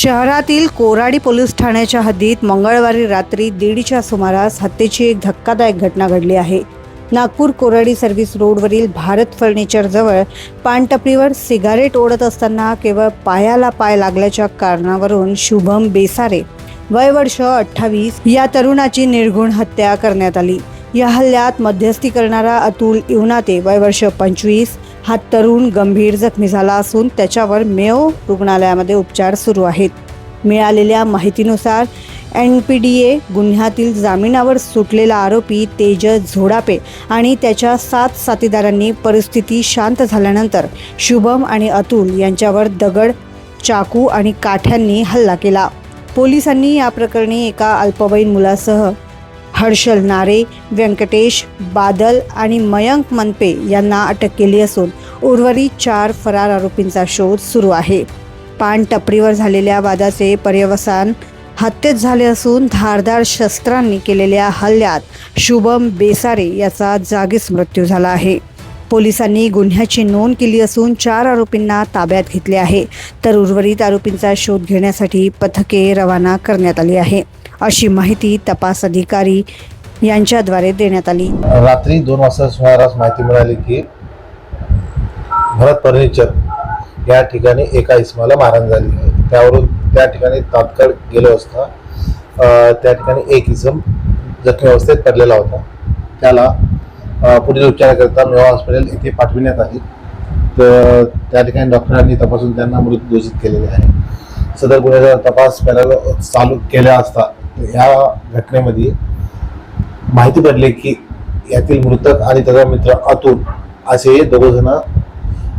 शहरातील कोराडी पोलीस ठाण्याच्या हद्दीत मंगळवारी रात्री 1:30च्या सुमारास हत्येची एक धक्कादायक घटना घडली आहे। नागपूर कोराडी सर्व्हिस रोडवरील भारत फर्निचर जवळ पानटपरीवर सिगारेट ओढत असताना केवळ पायाला पाय लागल्याच्या कारणावरून शुभम बेसारे वय वर्ष 28 या तरुणाची निर्घृण हत्या करण्यात आली। या हल्ल्यात मध्यस्थी करणारा अतुल इवनाते वय वर्ष 25 हा तरुण गंभीर जखमी झाला असून त्याच्यावर मेयो रुग्णालयामध्ये उपचार सुरू आहेत। मिळालेल्या माहितीनुसार NPDA गुन्ह्यातील जामिनावर सुटलेला आरोपी तेजस झोडापे आणि त्याच्या 7 साथीदारांनी परिस्थिती शांत झाल्यानंतर शुभम आणि अतुल यांच्यावर दगड, चाकू आणि काठ्यांनी हल्ला केला। पोलिसांनी या प्रकरणी एका अल्पवयीन मुलासह हर्षल नारे, व्यंकटेश बादल आणि मयंक मनपे यांना अटक केली असून उर्वरित 4 फरार आरोपींचा शोध सुरू आहे। पानटपरीवर झालेल्या वादाचे पर्यवसान हत्येत झाले असून धारदार शस्त्रांनी केलेल्या हल्ल्यात शुभम बेसारे याचा जागीच मृत्यू झाला आहे। पोलिसांनी गुन्ह्याची नोंद केली असून 4 आरोपींना ताब्यात घेतले आहे, तर उर्वरित आरोपींचा शोध घेण्यासाठी पथके रवाना करण्यात आली आहे, अशी माहिती तपास अधिकारी यांच्याद्वारे देण्यात आली। रात्री 2 वाजता सुमारास माहिती मिळाली की भारत फर्निचर या ठिकाणी एका इसमाला मारहाण झाली आहे। त्यावरून त्या ठिकाणी तात्काळ गेलो असता त्या ठिकाणी एक इसम जखमी अवस्थेत पडलेला होता। त्याला पुढील उपचाराकरिता मेवा हॉस्पिटल येथे पाठविण्यात आले, तर त्या ठिकाणी डॉक्टरांनी तपासून त्यांना मृत घोषित केलेले आहे। सदर गुन्ह्याचा तपास करायला चालू केला असता या घटनेमध्ये माहिती पडली की यातील मृतक आणि त्याचा मित्र अतुल असे 2 जण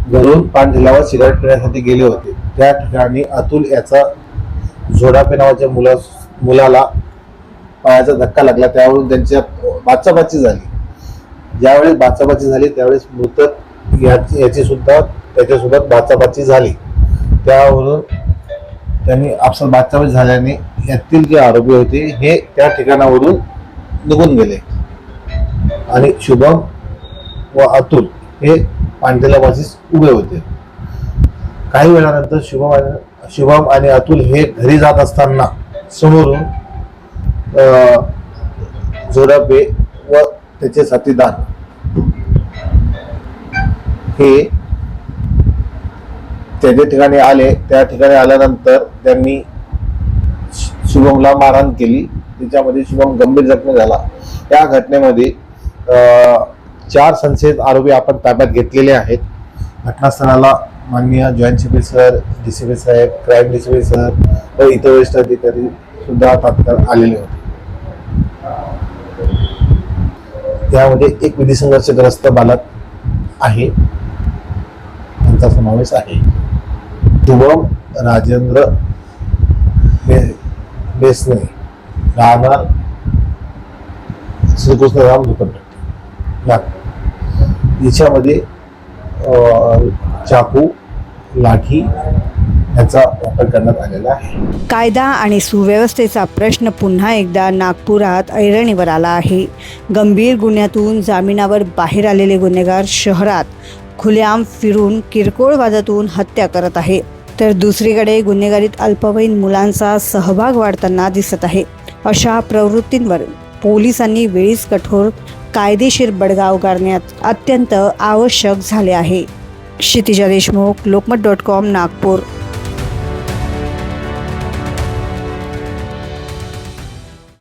घरून पान ठेल्यावर सिगारेट पिण्यासाठी गेले होते। त्या ठिकाणी अतुल याचा झोडापे नावाच्या मुलाला पायाचा धक्का लागला, त्यावरून त्यांच्या बाचाबाची झाली। ज्यावेळेस बाचाबाची झाली त्यावेळेस मृतक याची सुद्धा त्याच्यासोबत बाचाबाची झाली। त्यावरून त्यांनी आपसात बाचाबाची झाल्याने यातील जे आरोपी होते हे त्या ठिकाणावरून निघून गेले आणि शुभम व अतुल हे पानठेल्यापाशीच उभे होते। काही वेळानंतर शुभम आणि अतुल हे घरी जात असताना समोरून झोडापे व त्याचे साथीदार हे त्याच्या ठिकाणी आले। त्या ठिकाणी आल्यानंतर त्यांनी शुभमला मारहाण केली, त्याच्यामध्ये शुभम गंभीर जखमी झाला। या घटनेमध्ये 4 संशयित आरोपी आपण ताब्यात घेतलेले आहेत। घटनास्थळाला माननीय जॉईंट CP सर, DCP साहेब, क्राईम DCP सर व इतर वरिष्ठ अधिकारी सुद्धा तात्काळ आलेले होते। त्यामध्ये एक विधी संघर्षग्रस्त बालक आहे, त्यांचा समावेश आहे। शुभम राजेंद्र बेसने, राहणार श्रीकृष्णराम झोपडपट्टी, याच्यामध्ये चाकू, लाठी याचा वापर करण्यात आलेला आहे। कायदा आणि सुव्यवस्थेचा प्रश्न पुन्हा एकदा नागपुरात ऐरणीवर आला आहे। गंभीर गुन्ह्यातून जामिनावर बाहेर आलेले गुन्हेगार शहरात खुलेआम फिरून किरकोळ वादातून हत्या करत आहे, तर दुसरीकडे गुन्हेगारीत अल्पवयीन मुलांचा सहभाग वाढताना दिसत आहे। अशा प्रवृत्तींवर पोलिसांनी वेळीच कठोर कायदेशीर बडगा उगारण्यात अत्यंत आवश्यक झाले आहे। क्षितिजा देशमुख, लोकमत.com, नागपूर।